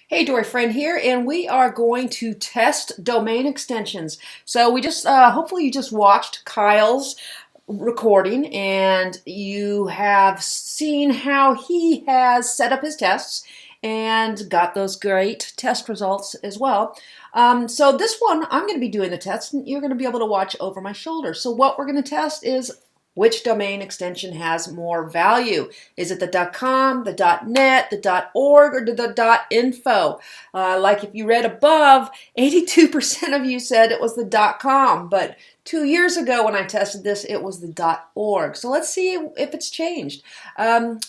Hey, Dori friend here, and we are going to test domain extensions. So we just, hopefully you just watched Kyle's recording and you have seen how he has set up his tests and got those great test results as well. So this one, I'm going to be doing the test and you're going to be able to watch over my shoulder. So what we're going to test is which domain extension has more value. Is it the .com, the .net, the .org, or the .info? Like if you read above, 82% of you said it was the .com, but 2 years ago when I tested this, it was the .org. So let's see if it's changed. I'm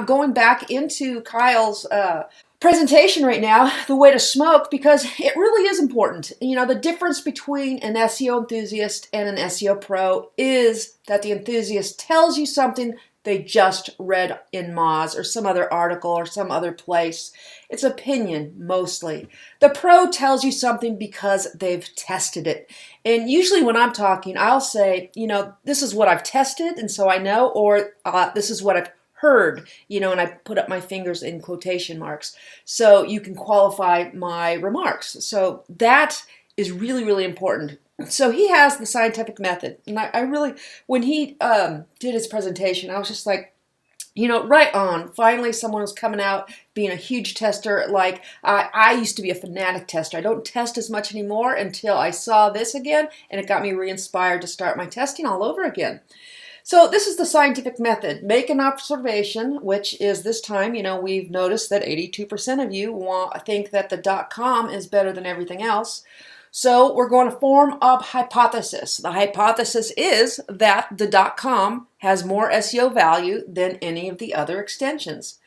going back into Kyle's presentation right now, the way to smoke, because it really is important. The difference between an SEO enthusiast and an SEO pro is that the enthusiast tells you something they just read in Moz or some other article or some other place. It's opinion mostly. The pro tells you something because they've tested it. And usually when I'm talking, I'll say, this is what I've tested and so I know, or this is what I've heard, and I put up my fingers in quotation marks so you can qualify my remarks. So that is really, really important. So he has the scientific method, and I really, when he did his presentation, I was just like, right on. Finally, someone was coming out being a huge tester. Like I used to be a fanatic tester. I don't test as much anymore until I saw this again, and it got me re-inspired to start my testing all over again. So this is the scientific method. Make an observation, which is this time, we've noticed that 82% of you think that the .com is better than everything else. So we're going to form a hypothesis. The hypothesis is that the .com has more SEO value than any of the other extensions.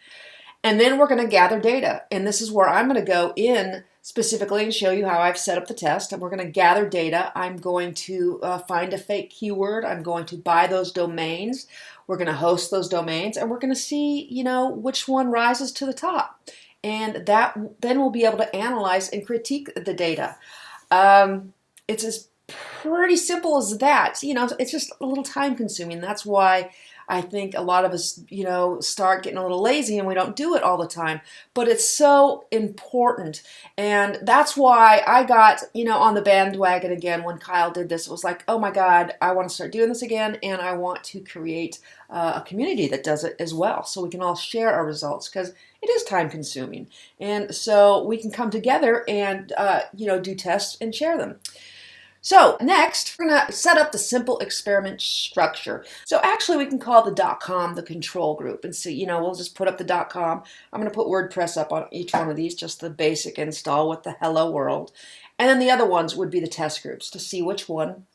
And then we're going to gather data. And this is where I'm going to go in specifically and show you how I've set up the test. And we're going to gather data. I'm going to find a fake keyword. I'm going to buy those domains. We're going to host those domains. And we're going to see, which one rises to the top. And then we'll be able to analyze and critique the data. It's as pretty simple as that. It's just a little time consuming. That's why I think a lot of us, start getting a little lazy and we don't do it all the time. But it's so important. And that's why I got, on the bandwagon again when Kyle did this. It was like, oh my God, I want to start doing this again. And I want to create a community that does it as well. So we can all share our results because it is time consuming. And so we can come together and, do tests and share them. So next, we're going to set up the simple experiment structure. So actually we can call the .com the control group and see, we'll just put up the .com. I'm going to put WordPress up on each one of these, just the basic install with the hello world. And then the other ones would be the test groups to see which one,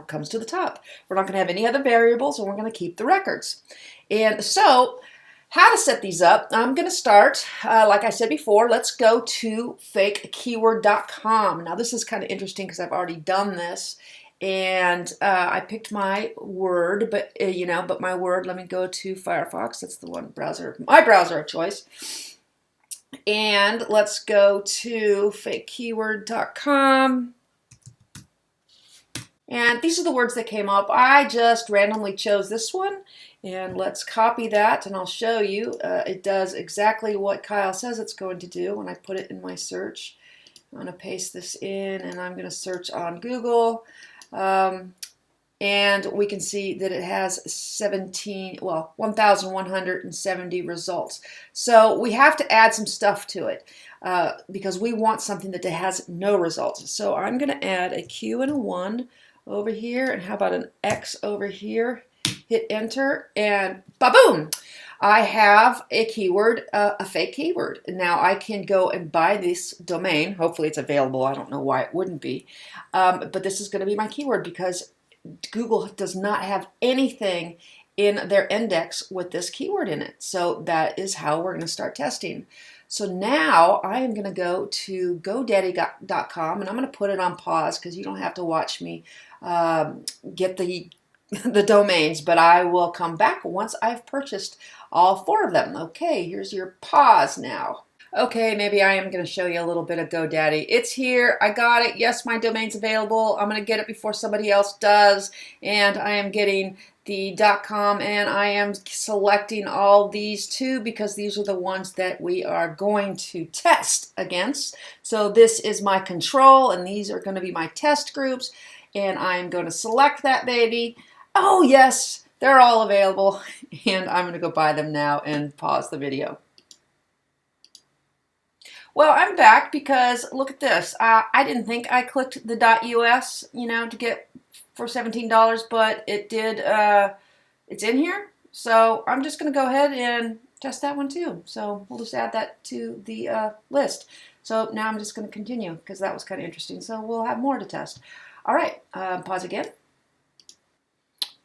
comes to the top. We're not going to have any other variables and we're going to keep the records. And so how to set these up, I'm going to start, like I said before, let's go to fakekeyword.com. Now this is kind of interesting because I've already done this and I picked my word, but my word, let me go to Firefox. That's the my browser of choice. And let's go to fakekeyword.com. And these are the words that came up. I just randomly chose this one. And let's copy that and I'll show you. It does exactly what Kyle says it's going to do when I put it in my search. I'm going to paste this in and I'm going to search on Google. And we can see that it has 1,170 results. So we have to add some stuff to it because we want something that has no results. So I'm going to add a Q and a 1 over here. And how about an X over here? Hit enter and ba-boom! I have a keyword, a fake keyword. Now I can go and buy this domain. Hopefully it's available. I don't know why it wouldn't be. But this is going to be my keyword because Google does not have anything in their index with this keyword in it. So that is how we're going to start testing. So now I am going to go to GoDaddy.com and I'm going to put it on pause because you don't have to watch me get the domains, but I will come back once I've purchased all 4 of them. Okay, here's your pause now. Okay, maybe I am going to show you a little bit of GoDaddy. It's here. I got it. Yes, my domain's available. I'm going to get it before somebody else does. And I am getting the .com, and I am selecting all these two because these are the ones that we are going to test against. So this is my control, and these are going to be my test groups. And I'm going to select that baby. Oh, yes, they're all available. And I'm going to go buy them now and pause the video. Well, I'm back because look at this. I didn't think I clicked the .us, to get for $17, but it did. It's in here, so I'm just going to go ahead and test that one too. So we'll just add that to the list. So now I'm just going to continue because that was kind of interesting. So we'll have more to test. All right, pause again.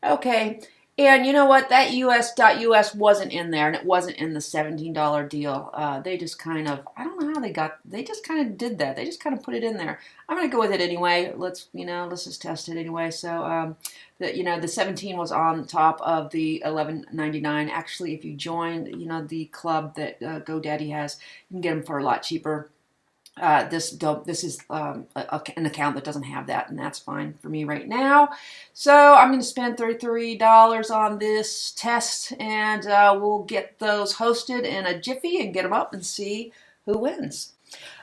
Okay, and you know what? That US.us wasn't in there, and it wasn't in the $17 deal. They just kind of, I don't know how they just kind of did that. They just kind of put it in there. I'm going to go with it anyway. Let's just test it anyway. So, the 17 was on top of the $11.99. Actually, if you join, the club that GoDaddy has, you can get them for a lot cheaper. This is an account that doesn't have that, and that's fine for me right now. So I'm going to spend $33 on this test, and we'll get those hosted in a jiffy and get them up and see who wins.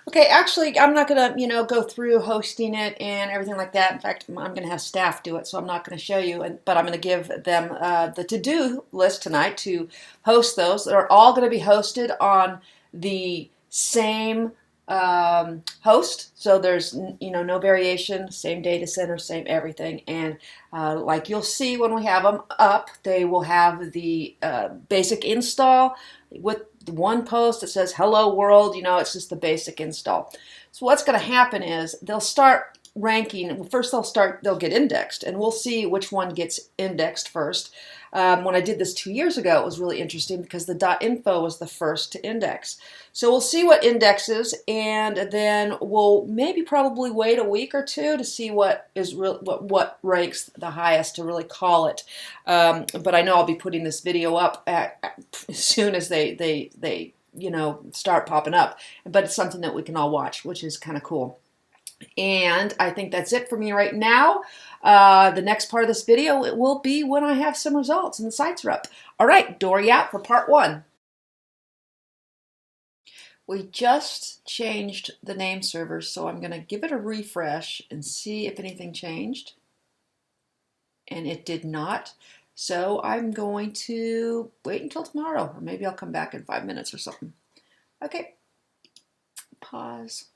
Okay, actually, I'm not going to, go through hosting it and everything like that. In fact, I'm going to have staff do it, so I'm not going to show you. But I'm going to give them the to-do list tonight to host those. They're all going to be hosted on the same host, so there's no variation, same data center, same everything. And like you'll see when we have them up, they will have the basic install with one post that says hello world. It's just the basic install. So what's going to happen is they'll start ranking. First they'll get indexed, and we'll see which one gets indexed first. When I did this 2 years ago, it was really interesting because the .info was the first to index. So we'll see what indexes, and then we'll probably wait a week or two to see what ranks the highest to really call it. But I know I'll be putting this video up as soon as they start popping up. But it's something that we can all watch, which is kind of cool. And I think that's it for me right now. The next part of this video, it will be when I have some results and the sites are up. All right, Dori out for part 1. We just changed the name server, so I'm going to give it a refresh and see if anything changed. And it did not. So I'm going to wait until tomorrow, or maybe I'll come back in 5 minutes or something. Okay, pause.